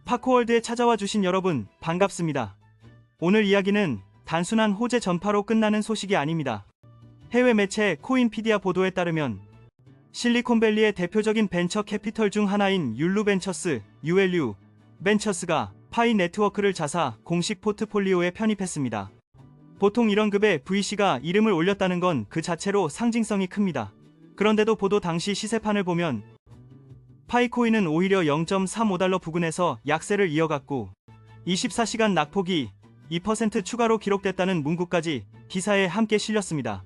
파코월드에 찾아와 주신 여러분 반갑습니다. 오늘 이야기는 단순한 호재 전파로 끝나는 소식이 아닙니다. 해외 매체 코인피디아 보도에 따르면 실리콘밸리의 대표적인 벤처 캐피털 중 하나인 율루벤처스 (ULU) 벤처스가 파이 네트워크를 자사 공식 포트폴리오에 편입했습니다. 보통 이런 급의 VC가 이름을 올렸다는 건 그 자체로 상징성이 큽니다. 그런데도 보도 당시 시세판을 보면 파이코인은 오히려 0.35달러 부근에서 약세를 이어갔고 24시간 낙폭이 2% 추가로 기록됐다는 문구까지 기사에 함께 실렸습니다.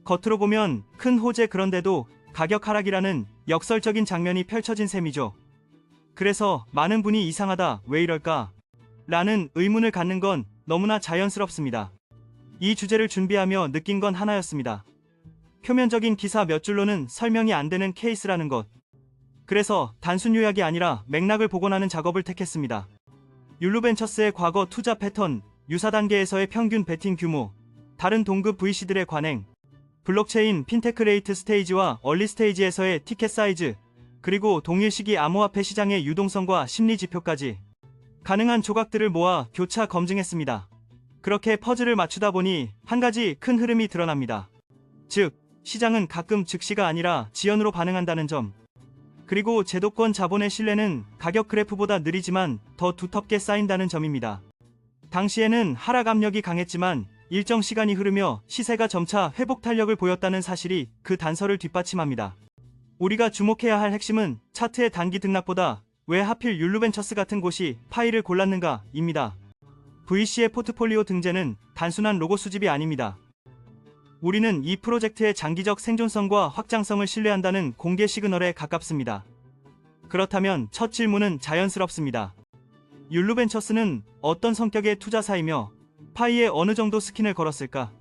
겉으로 보면 큰 호재, 그런데도 가격 하락이라는 역설적인 장면이 펼쳐진 셈이죠. 그래서 많은 분이 이상하다, 왜 이럴까? 라는 의문을 갖는 건 너무나 자연스럽습니다. 이 주제를 준비하며 느낀 건 하나였습니다. 표면적인 기사 몇 줄로는 설명이 안 되는 케이스라는 것. 그래서 단순 요약이 아니라 맥락을 복원하는 작업을 택했습니다. 율루벤처스의 과거 투자 패턴, 유사 단계에서의 평균 베팅 규모, 다른 동급 VC들의 관행, 블록체인 핀테크 레이트 스테이지와 얼리 스테이지에서의 티켓 사이즈, 그리고 동일 시기 암호화폐 시장의 유동성과 심리 지표까지 가능한 조각들을 모아 교차 검증했습니다. 그렇게 퍼즐을 맞추다 보니 한 가지 큰 흐름이 드러납니다. 즉, 시장은 가끔 즉시가 아니라 지연으로 반응한다는 점. 그리고 제도권 자본의 신뢰는 가격 그래프보다 느리지만 더 두텁게 쌓인다는 점입니다. 당시에는 하락 압력이 강했지만 일정 시간이 흐르며 시세가 점차 회복 탄력을 보였다는 사실이 그 단서를 뒷받침합니다. 우리가 주목해야 할 핵심은 차트의 단기 등락보다 왜 하필 율루벤처스 같은 곳이 파이를 골랐는가 입니다. VC의 포트폴리오 등재는 단순한 로고 수집이 아닙니다. 우리는 이 프로젝트의 장기적 생존성과 확장성을 신뢰한다는 공개 시그널에 가깝습니다. 그렇다면 첫 질문은 자연스럽습니다. 율루벤처스는 어떤 성격의 투자사이며 파이에 어느 정도 스킨을 걸었을까?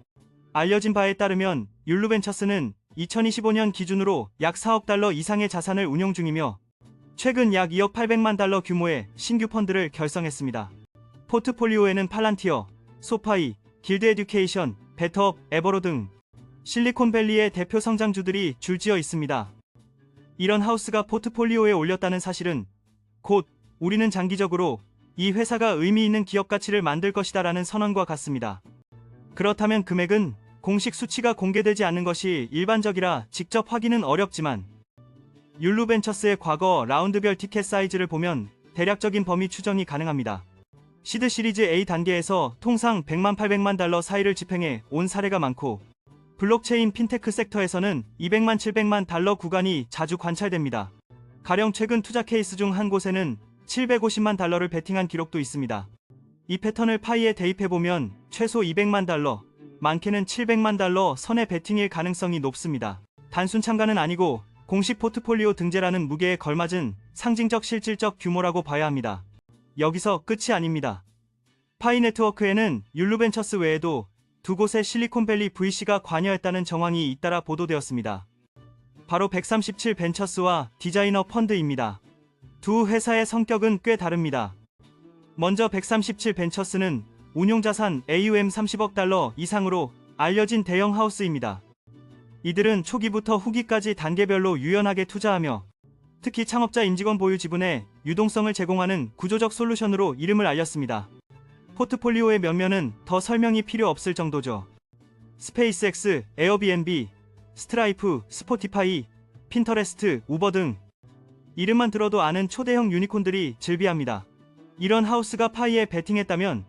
알려진 바에 따르면 율루벤처스는 2025년 기준으로 약 4억 달러 이상의 자산을 운용 중이며 최근 약 2억 800만 달러 규모의 신규 펀드를 결성했습니다. 포트폴리오에는 팔란티어, 소파이, 길드 에듀케이션, 베터업, 에버로 등 실리콘밸리의 대표 성장주들이 줄지어 있습니다. 이런 하우스가 포트폴리오에 올렸다는 사실은 곧 우리는 장기적으로 이 회사가 의미 있는 기업 가치를 만들 것이다라는 선언과 같습니다. 그렇다면 금액은 공식 수치가 공개되지 않는 것이 일반적이라 직접 확인은 어렵지만 율루벤처스의 과거 라운드별 티켓 사이즈를 보면 대략적인 범위 추정이 가능합니다. 시드 시리즈 A 단계에서 통상 100만 800만 달러 사이를 집행해 온 사례가 많고 블록체인 핀테크 섹터에서는 200만 700만 달러 구간이 자주 관찰됩니다. 가령 최근 투자 케이스 중 한 곳에는 750만 달러를 베팅한 기록도 있습니다. 이 패턴을 파이에 대입해보면 최소 200만 달러, 많게는 700만 달러 선의 베팅일 가능성이 높습니다. 단순 참가는 아니고 공식 포트폴리오 등재라는 무게에 걸맞은 상징적 실질적 규모라고 봐야 합니다. 여기서 끝이 아닙니다. 파이 네트워크에는 율루벤처스 외에도 두 곳의 실리콘밸리 VC가 관여했다는 정황이 잇따라 보도되었습니다. 바로 137 벤처스와 디자이너 펀드입니다. 두 회사의 성격은 꽤 다릅니다. 먼저 137 벤처스는 운용자산 AUM 30억 달러 이상으로 알려진 대형 하우스입니다. 이들은 초기부터 후기까지 단계별로 유연하게 투자하며 특히 창업자 임직원 보유 지분에 유동성을 제공하는 구조적 솔루션으로 이름을 알렸습니다. 포트폴리오의 면면은 더 설명이 필요 없을 정도죠. 스페이스X, 에어비앤비, 스트라이프, 스포티파이, 핀터레스트, 우버 등 이름만 들어도 아는 초대형 유니콘들이 즐비합니다. 이런 하우스가 파이에 베팅했다면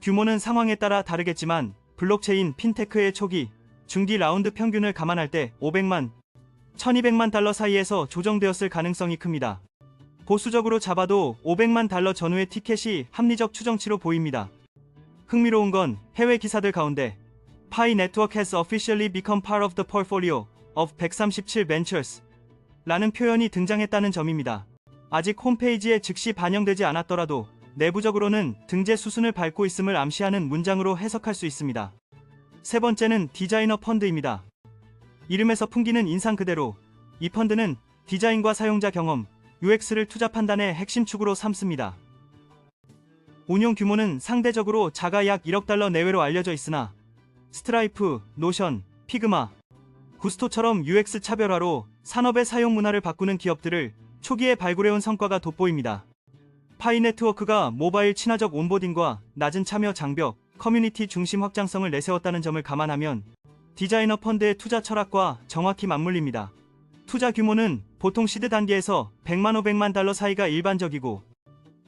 규모는 상황에 따라 다르겠지만 블록체인 핀테크의 초기, 중기 라운드 평균을 감안할 때 500만, 1200만 달러 사이에서 조정되었을 가능성이 큽니다. 보수적으로 잡아도 500만 달러 전후의 티켓이 합리적 추정치로 보입니다. 흥미로운 건 해외 기사들 가운데 Pi Network has officially become part of the portfolio of 137 Ventures 라는 표현이 등장했다는 점입니다. 아직 홈페이지에 즉시 반영되지 않았더라도 내부적으로는 등재 수순을 밟고 있음을 암시하는 문장으로 해석할 수 있습니다. 세 번째는 디자이너 펀드입니다. 이름에서 풍기는 인상 그대로 이 펀드는 디자인과 사용자 경험, UX를 투자 판단의 핵심 축으로 삼습니다. 운용 규모는 상대적으로 작아 약 1억 달러 내외로 알려져 있으나 스트라이프, 노션, 피그마, 구스토처럼 UX 차별화로 산업의 사용 문화를 바꾸는 기업들을 초기에 발굴해온 성과가 돋보입니다. 파이 네트워크가 모바일 친화적 온보딩과 낮은 참여 장벽, 커뮤니티 중심 확장성을 내세웠다는 점을 감안하면 디자이너 펀드의 투자 철학과 정확히 맞물립니다. 투자 규모는 보통 시드 단계에서 100만 500만 달러 사이가 일반적이고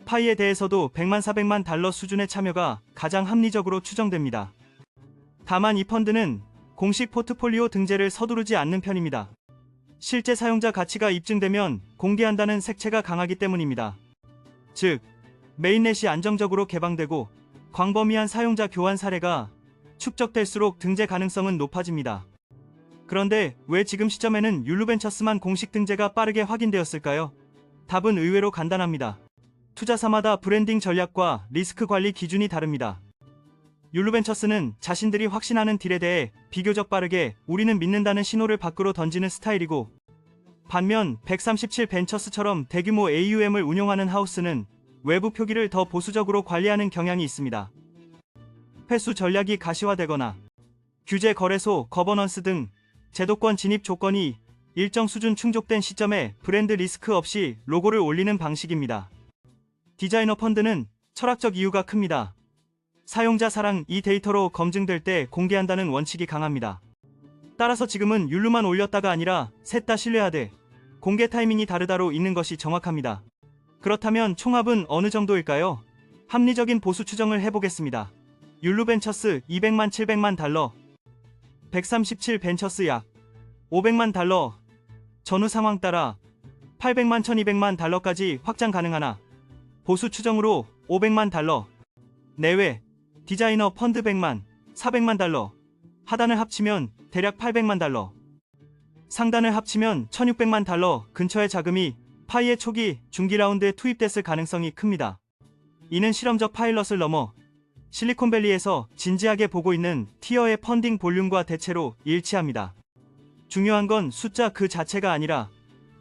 파이에 대해서도 100만 400만 달러 수준의 참여가 가장 합리적으로 추정됩니다. 다만 이 펀드는 공식 포트폴리오 등재를 서두르지 않는 편입니다. 실제 사용자 가치가 입증되면 공개한다는 색채가 강하기 때문입니다. 즉, 메인넷이 안정적으로 개방되고 광범위한 사용자 교환 사례가 축적될수록 등재 가능성은 높아집니다. 그런데 왜 지금 시점에는 율루벤처스만 공식 등재가 빠르게 확인되었을까요? 답은 의외로 간단합니다. 투자사마다 브랜딩 전략과 리스크 관리 기준이 다릅니다. 율루벤처스는 자신들이 확신하는 딜에 대해 비교적 빠르게 우리는 믿는다는 신호를 밖으로 던지는 스타일이고, 반면 137벤처스처럼 대규모 AUM을 운용하는 하우스는 외부 표기를 더 보수적으로 관리하는 경향이 있습니다. 회수 전략이 가시화되거나 규제 거래소, 거버넌스 등 제도권 진입 조건이 일정 수준 충족된 시점에 브랜드 리스크 없이 로고를 올리는 방식입니다. 디자이너 펀드는 철학적 이유가 큽니다. 사용자 사랑 이 데이터로 검증될 때 공개한다는 원칙이 강합니다. 따라서 지금은 율루만 올렸다가 아니라 셋 다 신뢰하되 공개 타이밍이 다르다로 있는 것이 정확합니다. 그렇다면 총합은 어느 정도일까요? 합리적인 보수 추정을 해보겠습니다. 율루벤처스 200만 700만 달러, 137벤처스 약 500만 달러, 전후 상황 따라 800만 1200만 달러까지 확장 가능하나 보수 추정으로 500만 달러 내외, 디자이너 펀드 100만 400만 달러, 하단을 합치면 대략 800만 달러, 상단을 합치면 1600만 달러 근처의 자금이 파이의 초기, 중기 라운드에 투입됐을 가능성이 큽니다. 이는 실험적 파일럿을 넘어 실리콘밸리에서 진지하게 보고 있는 티어의 펀딩 볼륨과 대체로 일치합니다. 중요한 건 숫자 그 자체가 아니라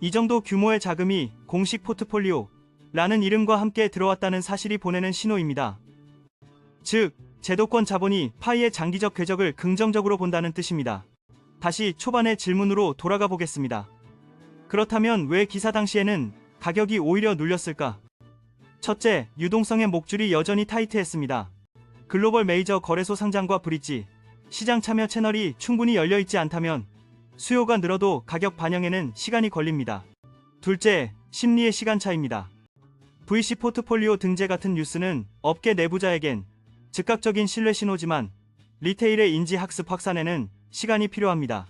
이 정도 규모의 자금이 공식 포트폴리오라는 이름과 함께 들어왔다는 사실이 보내는 신호입니다. 즉, 제도권 자본이 파이의 장기적 궤적을 긍정적으로 본다는 뜻입니다. 다시 초반의 질문으로 돌아가 보겠습니다. 그렇다면 왜 기사 당시에는 가격이 오히려 눌렸을까? 첫째, 유동성의 목줄이 여전히 타이트했습니다. 글로벌 메이저 거래소 상장과 브릿지, 시장 참여 채널이 충분히 열려있지 않다면 수요가 늘어도 가격 반영에는 시간이 걸립니다. 둘째, 심리의 시간차입니다. VC 포트폴리오 등재 같은 뉴스는 업계 내부자에겐 즉각적인 신뢰 신호지만 리테일의 인지 학습 확산에는 시간이 필요합니다.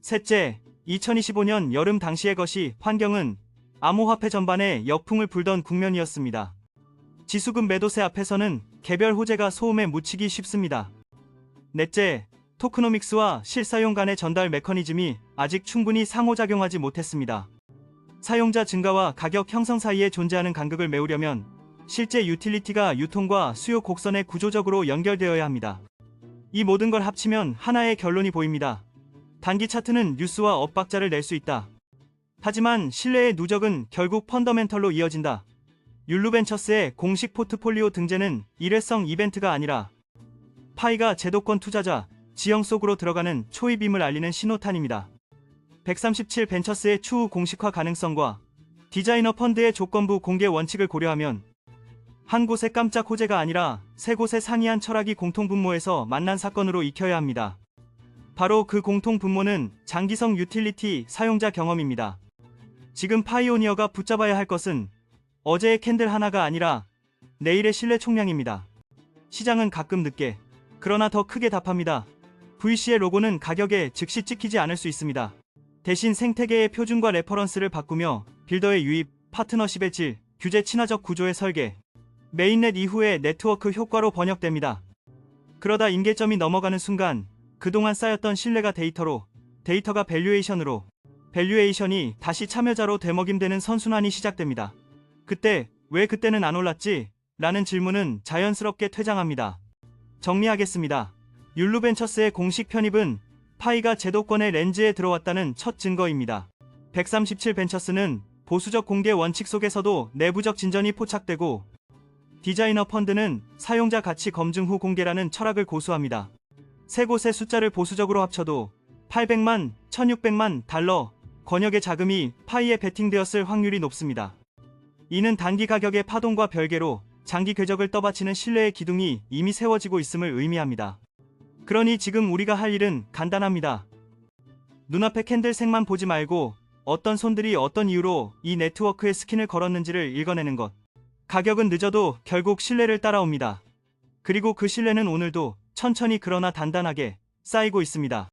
셋째, 2025년 여름 당시의 것이 환경은 암호화폐 전반에 역풍을 불던 국면이었습니다. 지수금 매도세 앞에서는 개별 호재가 소음에 묻히기 쉽습니다. 넷째, 토크노믹스와 실사용 간의 전달 메커니즘이 아직 충분히 상호작용하지 못했습니다. 사용자 증가와 가격 형성 사이에 존재하는 간극을 메우려면 실제 유틸리티가 유통과 수요 곡선에 구조적으로 연결되어야 합니다. 이 모든 걸 합치면 하나의 결론이 보입니다. 단기 차트는 뉴스와 엇박자를 낼 수 있다. 하지만 신뢰의 누적은 결국 펀더멘털로 이어진다. 율루벤처스의 공식 포트폴리오 등재는 일회성 이벤트가 아니라 파이가 제도권 투자자, 지형 속으로 들어가는 초입임을 알리는 신호탄입니다. 137벤처스의 추후 공식화 가능성과 디자이너 펀드의 조건부 공개 원칙을 고려하면 한 곳의 깜짝 호재가 아니라 세 곳의 상이한 철학이 공통분모에서 만난 사건으로 익혀야 합니다. 바로 그 공통분모는 장기성 유틸리티 사용자 경험입니다. 지금 파이오니어가 붙잡아야 할 것은 어제의 캔들 하나가 아니라 내일의 신뢰 총량입니다. 시장은 가끔 늦게, 그러나 더 크게 답합니다. VC의 로고는 가격에 즉시 찍히지 않을 수 있습니다. 대신 생태계의 표준과 레퍼런스를 바꾸며 빌더의 유입, 파트너십의 질, 규제 친화적 구조의 설계, 메인넷 이후의 네트워크 효과로 번역됩니다. 그러다 임계점이 넘어가는 순간 그동안 쌓였던 신뢰가 데이터로, 데이터가 밸류에이션으로, 밸류에이션이 다시 참여자로 되먹임되는 선순환이 시작됩니다. 그때 왜 그때는 안 올랐지? 라는 질문은 자연스럽게 퇴장합니다. 정리하겠습니다. 율루벤처스의 공식 편입은 파이가 제도권의 렌즈에 들어왔다는 첫 증거입니다. 137벤처스는 보수적 공개 원칙 속에서도 내부적 진전이 포착되고, 디자이너 펀드는 사용자 가치 검증 후 공개라는 철학을 고수합니다. 세 곳의 숫자를 보수적으로 합쳐도 800만, 1600만 달러 권역의 자금이 파이에 베팅되었을 확률이 높습니다. 이는 단기 가격의 파동과 별개로 장기 궤적을 떠받치는 신뢰의 기둥이 이미 세워지고 있음을 의미합니다. 그러니 지금 우리가 할 일은 간단합니다. 눈앞의 캔들색만 보지 말고 어떤 손들이 어떤 이유로 이 네트워크에 스킨을 걸었는지를 읽어내는 것. 가격은 늦어도 결국 신뢰를 따라옵니다. 그리고 그 신뢰는 오늘도 천천히 그러나 단단하게 쌓이고 있습니다.